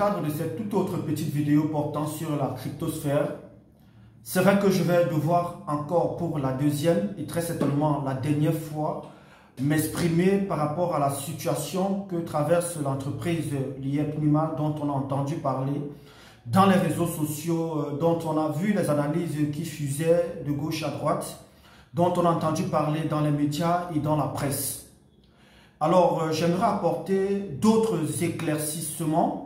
cadre de cette toute autre petite vidéo portant sur la cryptosphère, c'est vrai que je vais devoir encore pour la deuxième et très certainement la dernière fois m'exprimer par rapport à la situation que traverse l'entreprise Liep Nima dont on a entendu parler dans les réseaux sociaux, dont on a vu les analyses qui fusaient de gauche à droite, dont on a entendu parler dans les médias et dans la presse. Alors, j'aimerais apporter d'autres éclaircissements,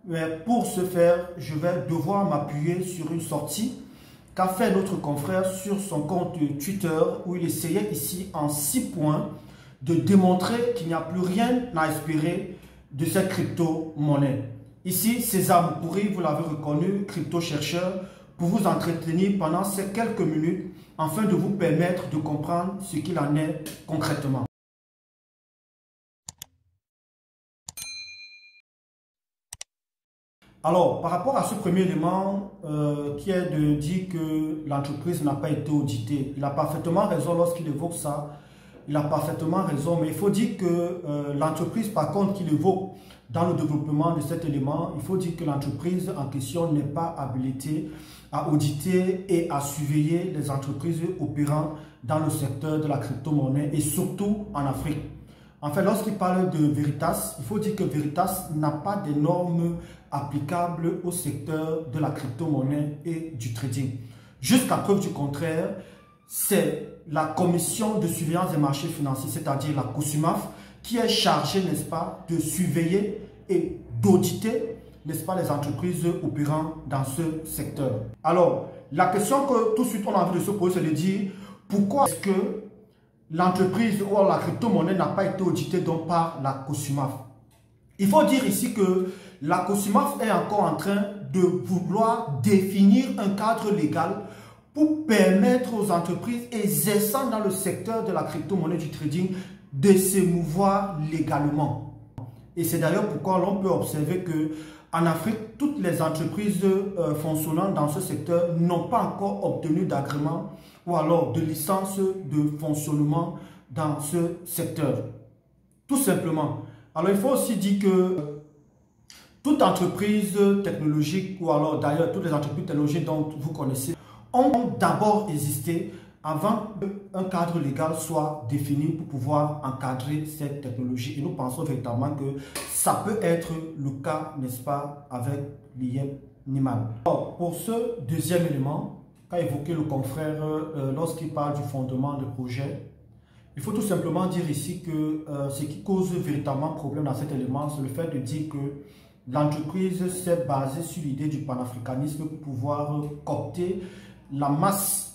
mais pour ce faire, je vais devoir m'appuyer sur une sortie qu'a fait notre confrère sur son compte Twitter, où il essayait ici en 6 points de démontrer qu'il n'y a plus rien à espérer de cette crypto-monnaie. Ici, César Moukouri, vous l'avez reconnu, crypto-chercheur, pour vous entretenir pendant ces quelques minutes afin de vous permettre de comprendre ce qu'il en est concrètement. Alors, par rapport à ce premier élément qui est de dire que l'entreprise n'a pas été auditée, il a parfaitement raison lorsqu'il évoque ça, il a parfaitement raison, mais il faut dire que l'entreprise, par contre, qu'il évoque dans le développement de cet élément, il faut dire que l'entreprise en question n'est pas habilitée à auditer et à surveiller les entreprises opérant dans le secteur de la crypto-monnaie et surtout en Afrique. En fait, lorsqu'il parle de Veritas, il faut dire que Veritas n'a pas de normes applicables au secteur de la crypto-monnaie et du trading. Jusqu'à preuve du contraire, c'est la commission de surveillance des marchés financiers, c'est-à-dire la COSUMAF, qui est chargée, n'est-ce pas, de surveiller et d'auditer, n'est-ce pas, les entreprises opérant dans ce secteur. Alors, la question que tout de suite on a envie de se poser, c'est de dire pourquoi est-ce que l'entreprise ou la crypto-monnaie n'a pas été auditée donc par la COSUMAF. Il faut dire ici que la COSUMAF est encore en train de vouloir définir un cadre légal pour permettre aux entreprises exerçant dans le secteur de la crypto-monnaie du trading de se mouvoir légalement. Et c'est d'ailleurs pourquoi l'on peut observer que en Afrique, toutes les entreprises fonctionnant dans ce secteur n'ont pas encore obtenu d'agrément ou alors de licence de fonctionnement dans ce secteur. Tout simplement. Alors, il faut aussi dire que toute entreprise technologique ou alors d'ailleurs toutes les entreprises technologiques dont vous connaissez ont d'abord existé avant qu'un cadre légal soit défini pour pouvoir encadrer cette technologie. Et nous pensons véritablement que ça peut être le cas, n'est-ce pas, avec Liep Nima. Pour ce deuxième élément, qu'a évoqué le confrère lorsqu'il parle du fondement du projet, il faut tout simplement dire ici que ce qui cause véritablement problème dans cet élément, c'est le fait de dire que l'entreprise s'est basée sur l'idée du panafricanisme pour pouvoir coopter la masse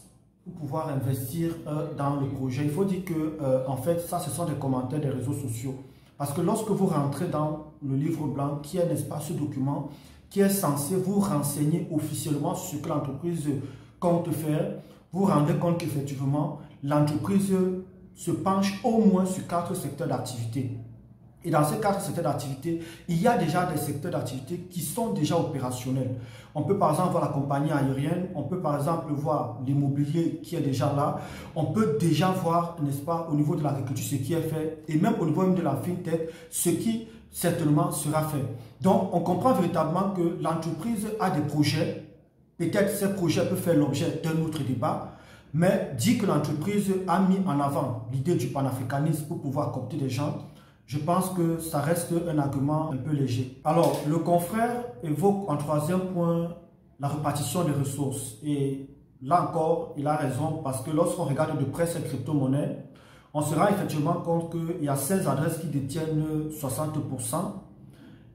pour pouvoir investir dans le projet. Il faut dire que, en fait, ça, ce sont des commentaires des réseaux sociaux. Parce que lorsque vous rentrez dans le livre blanc, qui est, n'est-ce pas, ce document, qui est censé vous renseigner officiellement sur ce que l'entreprise compte faire, vous vous rendez compte qu'effectivement, l'entreprise se penche au moins sur 4 secteurs d'activité. Et dans ces 4 secteurs d'activité, il y a déjà des secteurs d'activité qui sont déjà opérationnels. On peut par exemple voir la compagnie aérienne, on peut par exemple voir l'immobilier qui est déjà là, on peut déjà voir, n'est-ce pas, au niveau de l'agriculture ce qui est fait, et même au niveau même de la fintech, ce qui certainement sera fait. Donc, on comprend véritablement que l'entreprise a des projets, peut-être ces projets peuvent faire l'objet d'un autre débat, mais dit que l'entreprise a mis en avant l'idée du panafricanisme pour pouvoir coopter des gens, je pense que ça reste un argument un peu léger. Alors, le confrère évoque en troisième point la répartition des ressources. Et là encore, il a raison parce que lorsqu'on regarde de près cette crypto-monnaie, on se rend effectivement compte qu'il y a 16 adresses qui détiennent 60%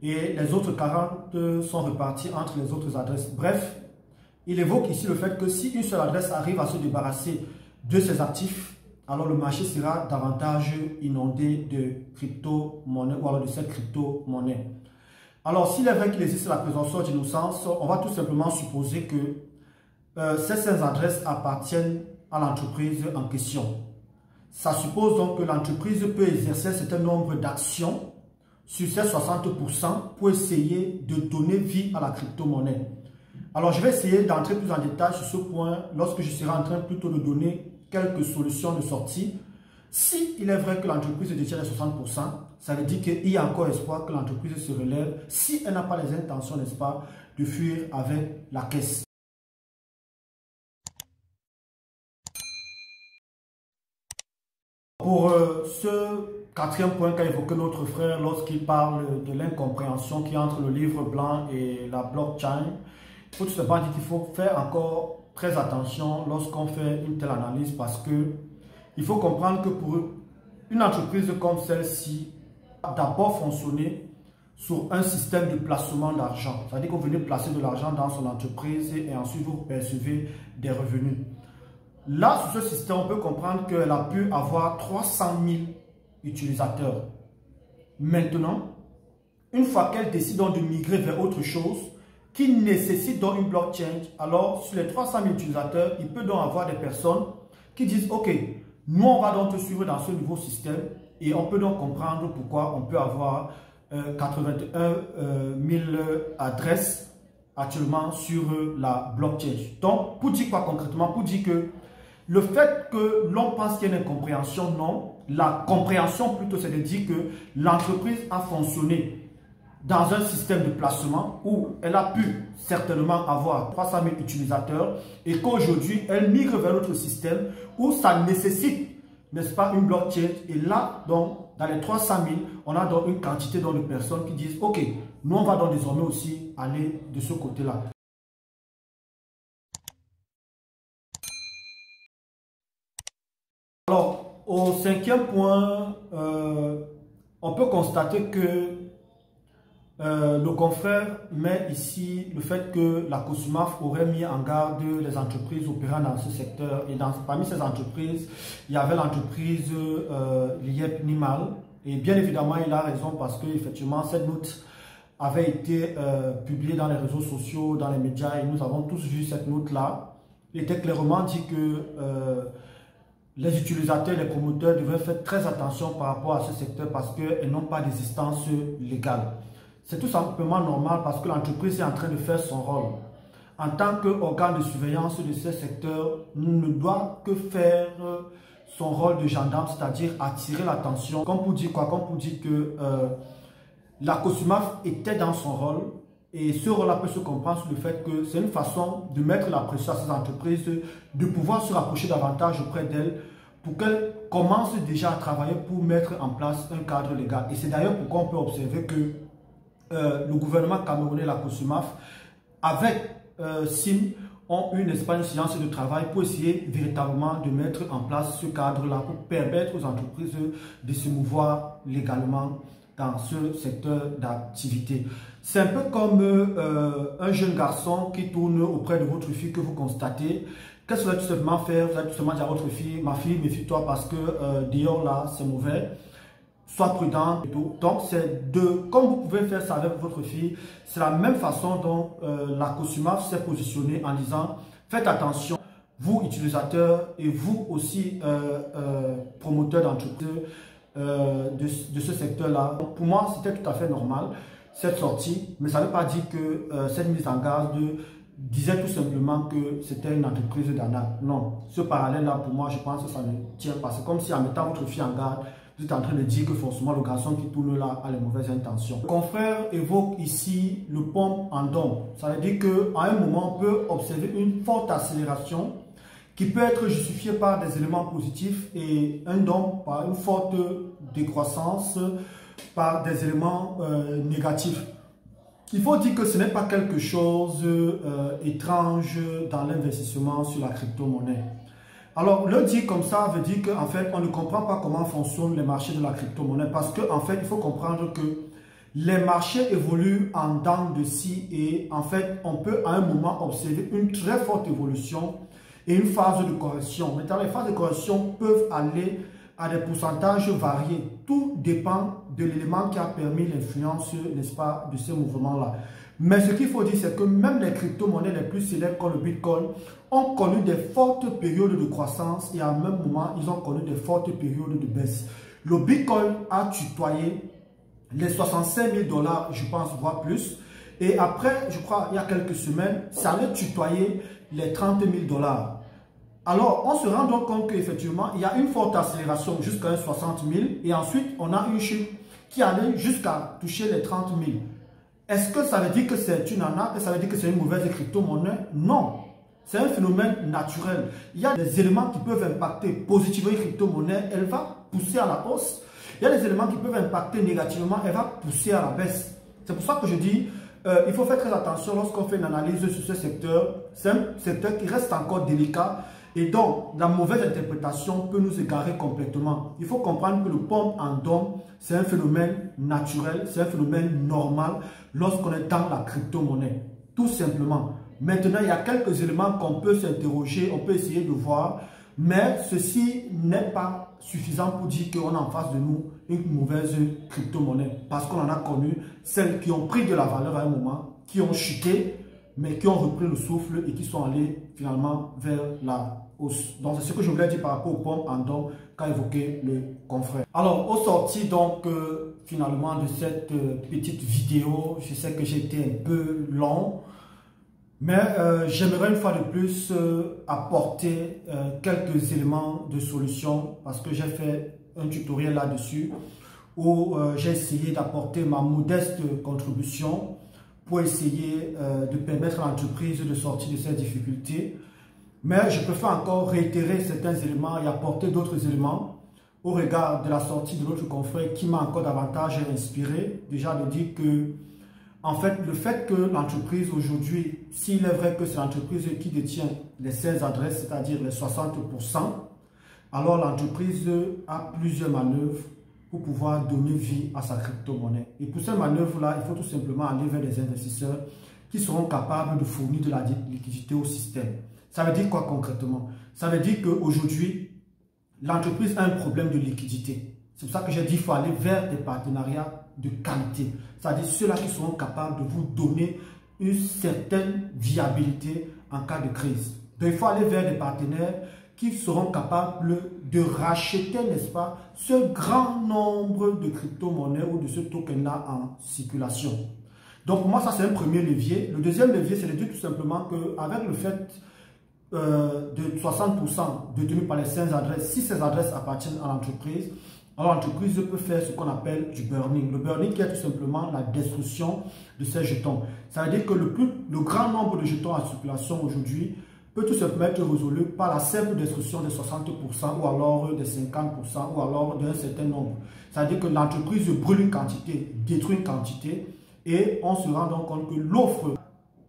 et les autres 40 sont réparties entre les autres adresses. Bref, il évoque ici le fait que si une seule adresse arrive à se débarrasser de ses actifs, alors le marché sera davantage inondé de crypto-monnaie ou alors de cette crypto-monnaie. Alors, s'il est vrai qu'il existe la présomption d'innocence, on va tout simplement supposer que ces 16 adresses appartiennent à l'entreprise en question. Ça suppose donc que l'entreprise peut exercer un certain nombre d'actions sur ces 60% pour essayer de donner vie à la crypto-monnaie. Alors, je vais essayer d'entrer plus en détail sur ce point lorsque je serai en train plutôt de donner quelques solutions de sortie Si il est vrai que l'entreprise détient les 60%, ça veut dire qu'il y a encore espoir que l'entreprise se relève si elle n'a pas les intentions, n'est-ce pas, de fuir avec la caisse. Pour ce quatrième point qu'a évoqué notre frère lorsqu'il parle de l'incompréhension qui est entre le livre blanc et la blockchain, il faut tout simplement dire qu'il faut faire encore très attention lorsqu'on fait une telle analyse parce que il faut comprendre que pour une entreprise comme celle-ci, d'abord fonctionner sur un système de placement d'argent. C'est-à-dire que vous venez placer de l'argent dans son entreprise et ensuite vous percevez des revenus. Là, sur ce système, on peut comprendre qu'elle a pu avoir 300 000 utilisateurs. Maintenant, une fois qu'elle décide donc de migrer vers autre chose, qui nécessite donc une blockchain, alors sur les 300 000 utilisateurs, il peut donc avoir des personnes qui disent « Ok, nous on va donc te suivre dans ce nouveau système » et on peut donc comprendre pourquoi on peut avoir 81 000 adresses actuellement sur la blockchain. Donc, pour dire quoi concrètement? Pour dire que le fait que l'on pense qu'il y a une incompréhension, non. La compréhension plutôt, c'est de dire que l'entreprise a fonctionné dans un système de placement où elle a pu certainement avoir 300 000 utilisateurs et qu'aujourd'hui, elle migre vers l'autre système où ça nécessite, n'est-ce pas, une blockchain. Et là, donc, dans les 300 000, on a donc une quantité de personnes qui disent « Ok, nous, on va donc désormais aussi aller de ce côté-là. » Alors, au cinquième point, on peut constater que le confrère met ici le fait que la COSUMAF aurait mis en garde les entreprises opérant dans ce secteur. Et parmi ces entreprises, il y avait l'entreprise l'IEP Nimal. Et bien évidemment, il a raison parce que effectivement cette note avait été publiée dans les réseaux sociaux, dans les médias, et nous avons tous vu cette note-là. Il était clairement dit que les utilisateurs, les promoteurs devraient faire très attention par rapport à ce secteur parce qu'ils n'ont pas d'existence légale. C'est tout simplement normal parce que l'entreprise est en train de faire son rôle. En tant qu'organe de surveillance de ce secteur, ne doit que faire son rôle de gendarme, c'est-à-dire attirer l'attention. Comme pour dire quoi? Comme pour dire que la COSUMAF était dans son rôle. Et ce rôle-là peut se comprendre sur le fait que c'est une façon de mettre la pression à ces entreprises, de pouvoir se rapprocher davantage auprès d'elles pour qu'elles commencent déjà à travailler pour mettre en place un cadre légal. Et c'est d'ailleurs pourquoi on peut observer que le gouvernement camerounais, la COSUMAF, avec SIM, ont eu une séance de travail pour essayer véritablement de mettre en place ce cadre-là pour permettre aux entreprises de se mouvoir légalement dans ce secteur d'activité. C'est un peu comme un jeune garçon qui tourne auprès de votre fille que vous constatez. Qu'est-ce que vous allez tout simplement faire? Vous allez tout simplement dire à votre fille, ma fille, méfie-toi parce que dehors là, c'est mauvais. Sois prudent. Donc, c'est comme vous pouvez faire ça avec votre fille, c'est la même façon dont la COSUMAF s'est positionnée en disant, faites attention, vous utilisateurs et vous aussi promoteurs d'entreprises, de ce secteur-là. Pour moi, c'était tout à fait normal, cette sortie, mais ça ne veut pas dire que cette mise en garde disait tout simplement que c'était une entreprise d'arnaque. Non, ce parallèle-là, pour moi, je pense que ça ne tient pas. C'est comme si en mettant votre fille en garde, vous êtes en train de dire que forcément le garçon qui tourne là a les mauvaises intentions. Le confrère évoque ici le pompe en don. Ça veut dire qu'à un moment, on peut observer une forte accélération qui peut être justifié par des éléments positifs et un don par une forte décroissance par des éléments négatifs. Il faut dire que ce n'est pas quelque chose étrange dans l'investissement sur la crypto-monnaie. Alors, le dire comme ça veut dire qu'en fait, on ne comprend pas comment fonctionnent les marchés de la crypto-monnaie parce qu'en fait, il faut comprendre que les marchés évoluent en dents de scie et en fait, on peut à un moment observer une très forte évolution et une phase de correction. Maintenant, les phases de correction peuvent aller à des pourcentages variés. Tout dépend de l'élément qui a permis l'influence, n'est-ce pas, de ces mouvements-là. Mais ce qu'il faut dire, c'est que même les crypto-monnaies les plus célèbres comme le Bitcoin ont connu des fortes périodes de croissance et à un même moment, ils ont connu des fortes périodes de baisse. Le Bitcoin a tutoyé les 65 000 $, je pense, voire plus. Et après, je crois, il y a quelques semaines, ça allait tutoyer les 30 000 $. Alors, on se rend donc compte qu'effectivement, il y a une forte accélération jusqu'à 60 000 et ensuite, on a une chute qui allait jusqu'à toucher les 30 000. Est-ce que ça veut dire que c'est une arnaque, que ça veut dire que c'est une mauvaise crypto-monnaie? Non. C'est un phénomène naturel. Il y a des éléments qui peuvent impacter positivement une crypto-monnaie, elle va pousser à la hausse. Il y a des éléments qui peuvent impacter négativement, elle va pousser à la baisse. C'est pour ça que je dis, il faut faire très attention lorsqu'on fait une analyse sur ce secteur. C'est un secteur qui reste encore délicat et donc la mauvaise interprétation peut nous égarer complètement. Il faut comprendre que le pump en dom, c'est un phénomène naturel, c'est un phénomène normal lorsqu'on est dans la crypto-monnaie. Tout simplement. Maintenant, il y a quelques éléments qu'on peut s'interroger, on peut essayer de voir, mais ceci n'est pas suffisant pour dire qu'on a en face de nous une mauvaise crypto-monnaie. Parce qu'on en a connu celles qui ont pris de la valeur à un moment, qui ont chuté, mais qui ont repris le souffle et qui sont allées finalement vers la hausse. Donc, c'est ce que je voulais dire par rapport au pump en dom qu'a évoqué le confrère. Alors, au sorti donc finalement de cette petite vidéo, je sais que j'ai été un peu long, mais j'aimerais une fois de plus apporter quelques éléments de solution parce que j'ai fait un tutoriel là-dessus où j'ai essayé d'apporter ma modeste contribution pour essayer de permettre à l'entreprise de sortir de ces difficultés. Mais je préfère encore réitérer certains éléments et apporter d'autres éléments au regard de la sortie de notre confrère qui m'a encore davantage inspiré. Déjà de dire que en fait, le fait que l'entreprise aujourd'hui, s'il est vrai que c'est l'entreprise qui détient les 16 adresses, c'est-à-dire les 60%, alors l'entreprise a plusieurs manœuvres pour pouvoir donner vie à sa crypto-monnaie. Et pour ces manœuvres-là, il faut tout simplement aller vers des investisseurs qui seront capables de fournir de la liquidité au système. Ça veut dire quoi concrètement? Ça veut dire qu'aujourd'hui, l'entreprise a un problème de liquidité. C'est pour ça que j'ai dit qu'il faut aller vers des partenariats de qualité. C'est-à-dire ceux-là qui seront capables de vous donner une certaine viabilité en cas de crise. Donc il faut aller vers des partenaires qui seront capables de racheter, n'est-ce pas, ce grand nombre de crypto-monnaies ou de ce token-là en circulation. Donc pour moi, ça c'est un premier levier. Le deuxième levier, c'est de dire tout simplement qu'avec le fait de 60% détenus par les 5 adresses, si ces adresses appartiennent à l'entreprise, alors l'entreprise peut faire ce qu'on appelle du burning. Le burning qui est tout simplement la destruction de ces jetons. Ça veut dire que le grand nombre de jetons en circulation aujourd'hui peut tout simplement être résolu par la simple destruction de 60% ou alors de 50% ou alors d'un certain nombre. Ça veut dire que l'entreprise brûle une quantité, détruit une quantité et on se rend donc compte que l'offre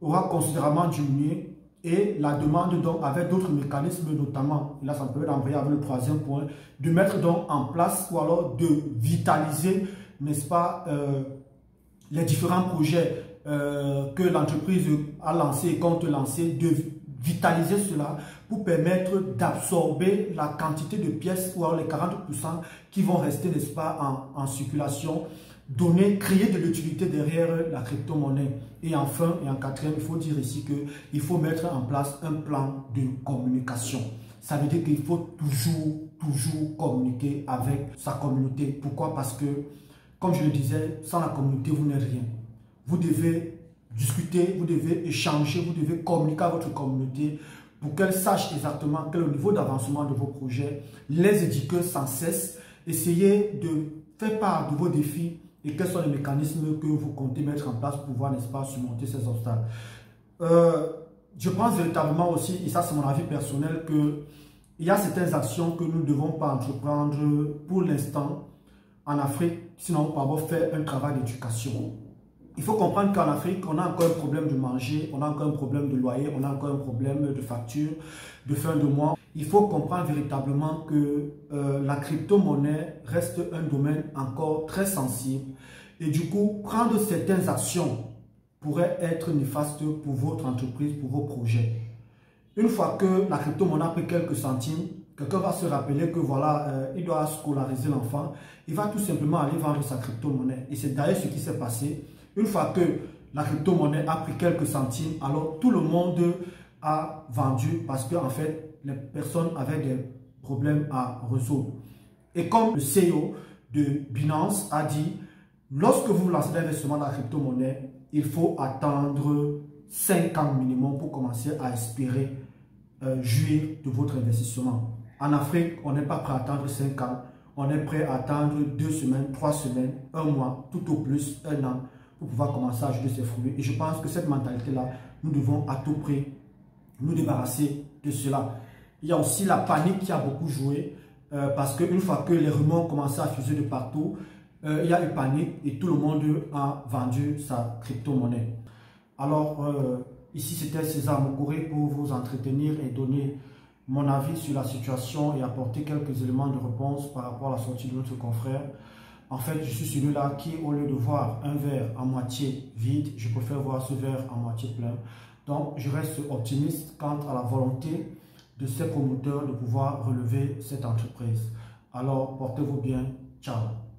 aura considérablement diminué et la demande donc avec d'autres mécanismes notamment, et là ça me permet d'envoyer avec le troisième point, de mettre donc en place ou alors de vitaliser, n'est-ce pas, les différents projets que l'entreprise a lancés et compte lancer, de vitaliser cela pour permettre d'absorber la quantité de pièces ou alors les 40% qui vont rester, n'est-ce pas, en circulation, créer de l'utilité derrière la crypto-monnaie. Et enfin, et en quatrième, il faut dire ici qu'il faut mettre en place un plan de communication. Ça veut dire qu'il faut toujours communiquer avec sa communauté. Pourquoi? Parce que, comme je le disais, sans la communauté, vous n'êtes rien. Vous devez discuter, vous devez échanger, vous devez communiquer avec votre communauté pour qu'elle sache exactement quel est le niveau d'avancement de vos projets, les éduquer sans cesse, essayez de faire part de vos défis et quels sont les mécanismes que vous comptez mettre en place pour pouvoir, n'est-ce pas, surmonter ces obstacles. Je pense véritablement aussi, et ça c'est mon avis personnel, qu'il y a certaines actions que nous ne devons pas entreprendre pour l'instant en Afrique, sinon on peut avoir fait un travail d'éducation. Il faut comprendre qu'en Afrique, on a encore un problème de manger, on a encore un problème de loyer, on a encore un problème de facture, de fin de mois. Il faut comprendre véritablement que la crypto-monnaie reste un domaine encore très sensible. Et du coup, prendre certaines actions pourrait être néfaste pour votre entreprise, pour vos projets. Une fois que la crypto-monnaie a pris quelques centimes, quelqu'un va se rappeler que voilà, il doit scolariser l'enfant. Il va tout simplement aller vendre sa crypto-monnaie. Et c'est d'ailleurs ce qui s'est passé. Une fois que la crypto-monnaie a pris quelques centimes, alors tout le monde a vendu parce qu'en fait, les personnes avaient des problèmes à résoudre. Et comme le CEO de Binance a dit, lorsque vous lancez l'investissement dans la crypto-monnaie, il faut attendre 5 ans minimum pour commencer à espérer jouir de votre investissement. En Afrique, on n'est pas prêt à attendre 5 ans, on est prêt à attendre 2 semaines, 3 semaines, 1 mois, tout au plus 1 an pour pouvoir commencer à jouer de ses fruits. Et je pense que cette mentalité-là, nous devons à tout prix nous débarrasser de cela. Il y a aussi la panique qui a beaucoup joué parce qu'une fois que les rumeurs ont commencé à fuser de partout, il y a eu panique et tout le monde a vendu sa crypto-monnaie. Alors, ici c'était César Mokouré pour vous entretenir et donner mon avis sur la situation et apporter quelques éléments de réponse par rapport à la sortie de notre confrère. En fait, je suis celui-là qui, au lieu de voir un verre à moitié vide, je préfère voir ce verre à moitié plein. Donc, je reste optimiste quant à la volonté de ces promoteurs de pouvoir relever cette entreprise. Alors, portez-vous bien. Ciao.